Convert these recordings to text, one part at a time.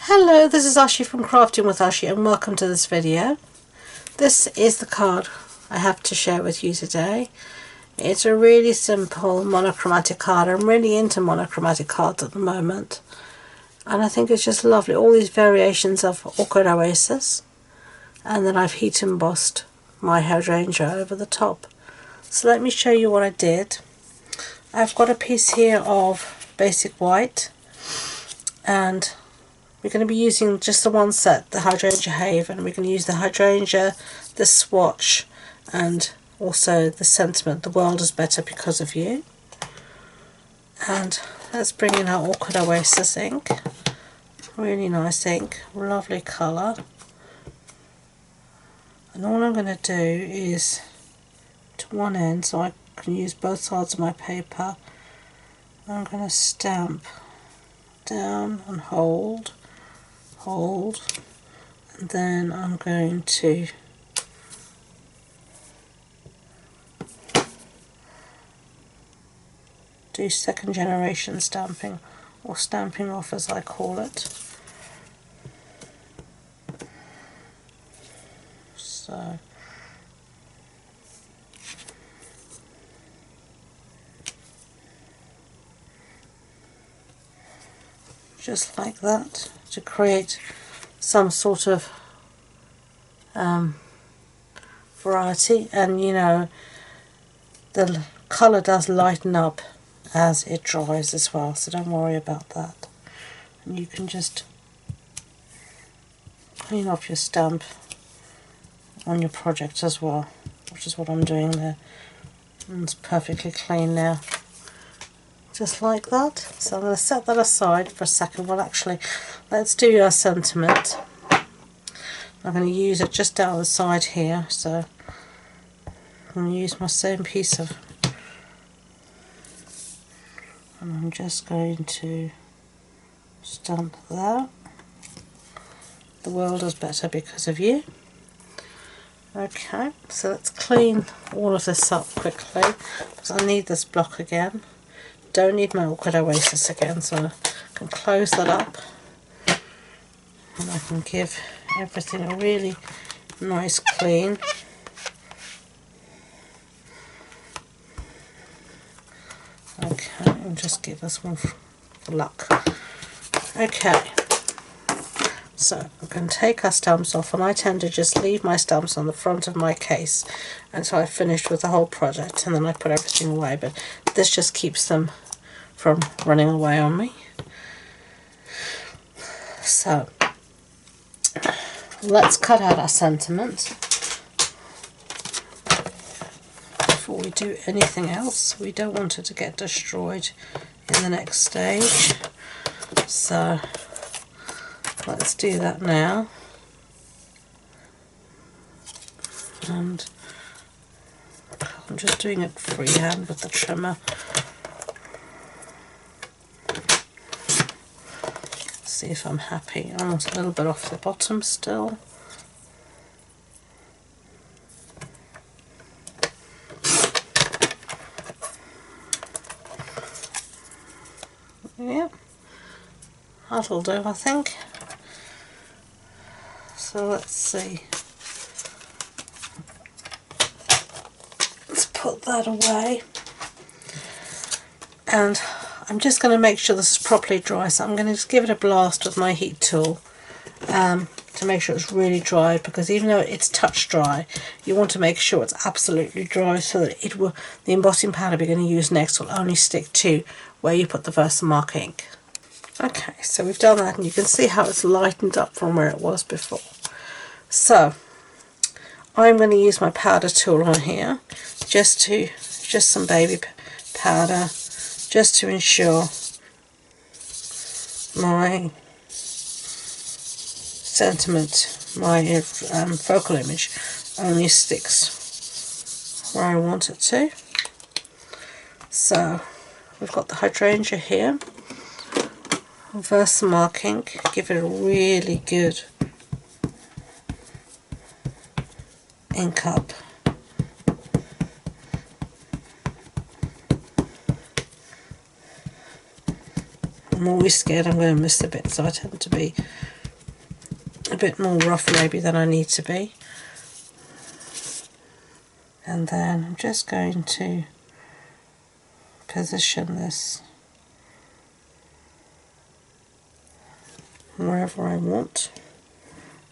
Hello, this is Ashee from Crafting with Ashee and welcome to this video. This is the card I have to share with you today. It's a really simple monochromatic card. I'm really into monochromatic cards at the moment. And I think it's just lovely. All these variations of Orchid Oasis. And then I've heat embossed my Hydrangea over the top. So let me show you what I did. I've got a piece here of basic white. And we're going to be using just the one set, the Hydrangea Haven. We're going to use the Hydrangea, the Swatch, and also the sentiment, the world is better because of you. And let's bring in our Orchid Oasis ink. Really nice ink, lovely colour. And all I'm going to do is to one end, so I can use both sides of my paper. I'm going to stamp down and hold, and then I'm going to do second generation stamping, or stamping off as I call it. So just like that, to create some sort of variety. And you know, the colour does lighten up as it dries as well, so don't worry about that. And you can just clean off your stamp on your project as well, which is what I'm doing there. And it's perfectly clean now, just like that. So I'm going to set that aside for a second. Well, actually, let's do our sentiment. I'm going to use it just down the side here, so I'm going to use my same piece of, and I'm just going to stamp that. The world is better because of you. Okay, so let's clean all of this up quickly, because I need this block again. Don't need my Orchid Oasis again, so I can close that up. And I can give everything a really nice clean. Okay, and just give us one for luck. Okay, so I'm going to take our stamps off, and I tend to just leave my stamps on the front of my case until I've finished with the whole project, and then I put everything away, but this just keeps them from running away on me. So let's cut out our sentiment before we do anything else. We don't want it to get destroyed in the next stage, so let's do that now. And I'm just doing it freehand with the trimmer. See if I'm happy. I want a little bit off the bottom still. Yeah, that'll do, I think. So let's see. Let's put that away. And I'm just going to make sure this is properly dry, so I'm going to just give it a blast with my heat tool to make sure it's really dry, because even though it's touch dry, you want to make sure it's absolutely dry, so that it will, the embossing powder we're going to use next will only stick to where you put the Versamark ink. Okay, so we've done that, and you can see how it's lightened up from where it was before. So I'm going to use my powder tool on here, just some baby powder, just to ensure my sentiment, my focal image only sticks where I want it to. So we've got the Hydrangea here, Versamark ink, give it a really good ink up. I'm always scared I'm going to miss a bit, so I tend to be a bit more rough maybe than I need to be. And then I'm just going to position this wherever I want,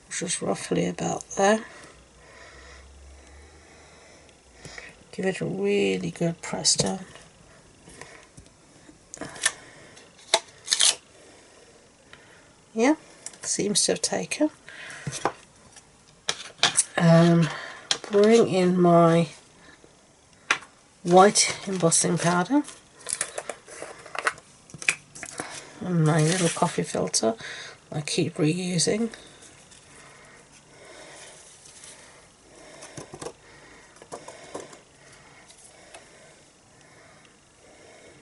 which is roughly about there. Give it a really good press down. Yeah, seems to have taken. Bring in my white embossing powder and my little coffee filter I keep reusing.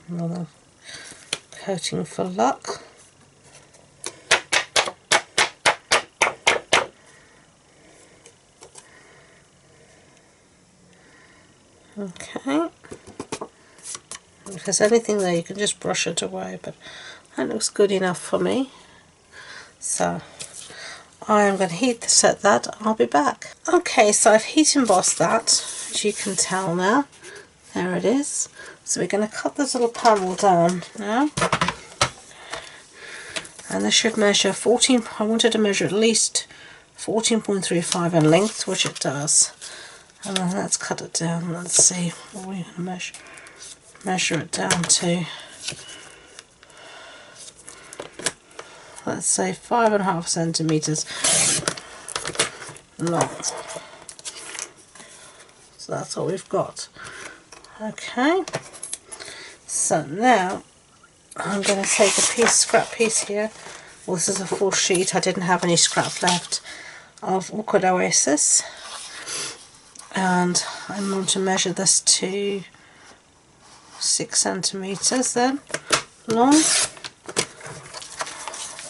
Another coating for luck. Okay, if there's anything there you can just brush it away, but that looks good enough for me. So I am going to heat set that. I'll be back. Okay, so I've heat embossed that, as you can tell now. There it is. So we're going to cut this little panel down now, and this should measure 14. I wanted to measure at least 14.35 in length, which it does. And then let's cut it down. Let's see what we're going to measure it down to. Let's say 5.5 centimeters long. So that's what we've got. Okay. So now I'm going to take a scrap piece here. Well, this is a full sheet. I didn't have any scrap left of Awkward Oasis. And I'm going to measure this to 6 centimeters then long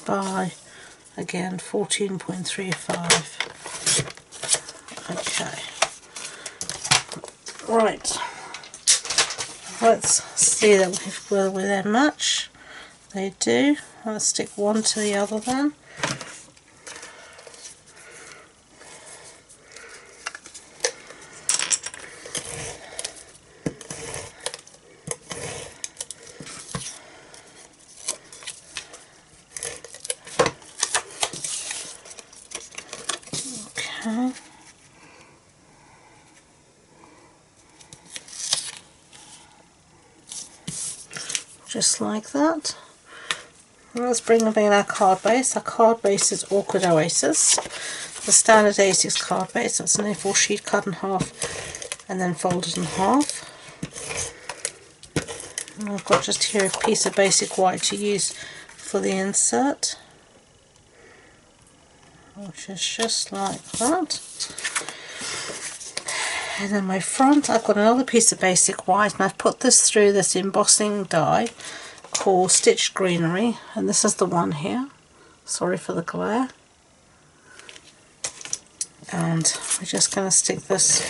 by, again, 14.35. Okay. Right. Let's see that whether they match. They do. Let's stick one to the other then. Okay. Just like that. Let's bring in our card base. Our card base is Awkward Oasis, the standard A6 card base. That's an A4 sheet cut in half and then folded in half. And I've got just here a piece of basic white to use for the insert, which is just like that. And then my front, I've got another piece of basic white, and I've put this through this embossing die called Stitched Greenery, and this is the one here. Sorry for the glare. And we're just going to stick this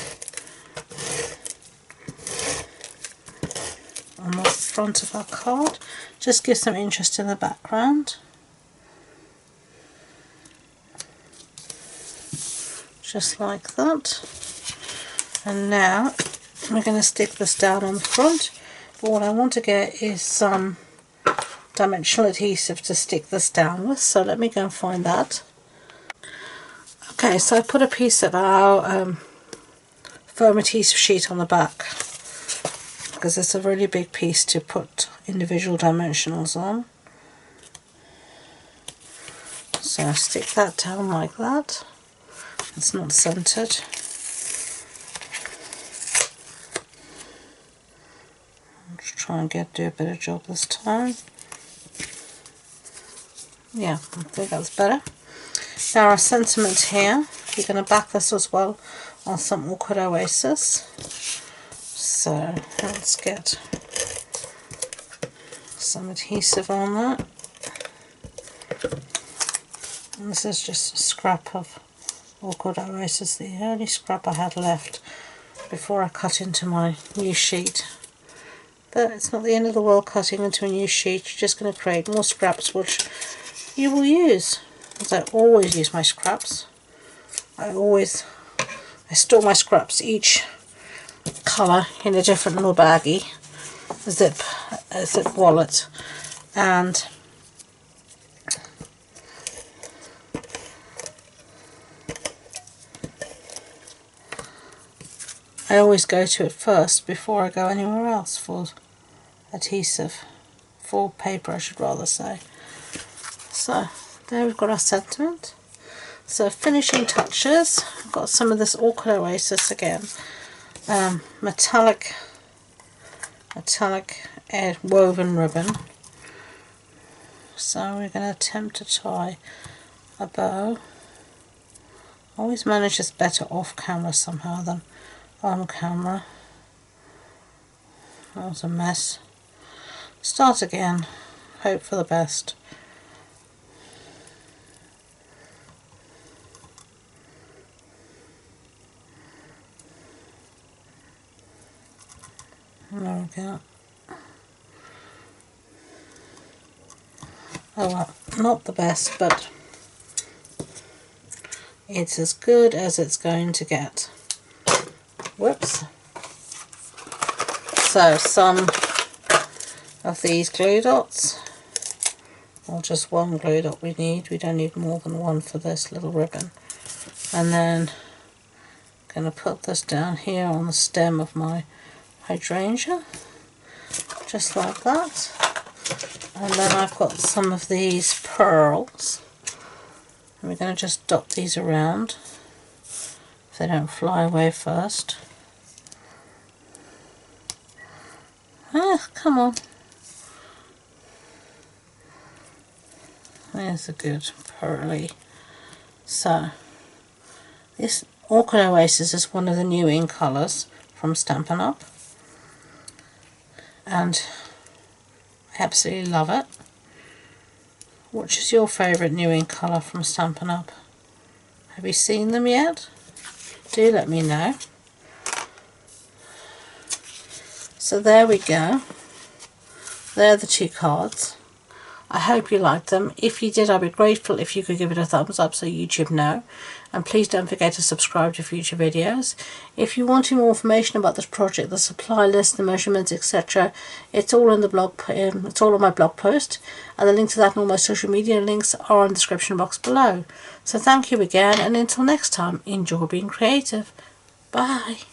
on the front of our card. Just give some interest in the background. Just like that. And now we're going to stick this down on the front, but what I want to get is some dimensional adhesive to stick this down with, so let me go and find that. Okay, so I put a piece of our foam adhesive sheet on the back because it's a really big piece to put individual dimensionals on. So I stick that down like that. It's not centered. Try and do a better job this time. Yeah, I think that's better. Now our sentiment here, you're going to back this as well on some Awkward Oasis. So let's get some adhesive on that. And this is just a scrap of Awkward Oasis, the only scrap I had left before I cut into my new sheet. But it's not the end of the world cutting into a new sheet. You're just going to create more scraps which you will use. as I always use my scraps. I store my scraps, each colour, in a different little baggie, a zip wallet, and I always go to it first before I go anywhere else for adhesive, for paper I should rather say. So there we've got our sentiment. So finishing touches, I've got some of this Orchid Oasis again, metallic woven ribbon. So we're going to attempt to tie a bow. Always manage this better off camera somehow than on camera. That was a mess. Start again, hope for the best. There we go. Oh well, not the best, but it's as good as it's going to get. Whoops. So some of these glue dots, or just one glue dot we don't need more than one for this little ribbon. And then I'm going to put this down here on the stem of my hydrangea, just like that. And then I've got some of these pearls, and we're going to just dot these around if they don't fly away first. Ah, come on. There's a good pearly. So this Orchid Oasis is one of the new in colours from Stampin' Up, and I absolutely love it. Which is your favourite new in colour from Stampin' Up? Have you seen them yet? Do let me know. So there we go. They're the two cards. I hope you liked them. If you did, I'd be grateful if you could give it a thumbs up so YouTube know. And please don't forget to subscribe to future videos. If you want more information about this project, the supply list, the measurements, etc., it's all in the blog. It's all on my blog post, and the link to that and all my social media links are in the description box below. So thank you again, and until next time, enjoy being creative. Bye.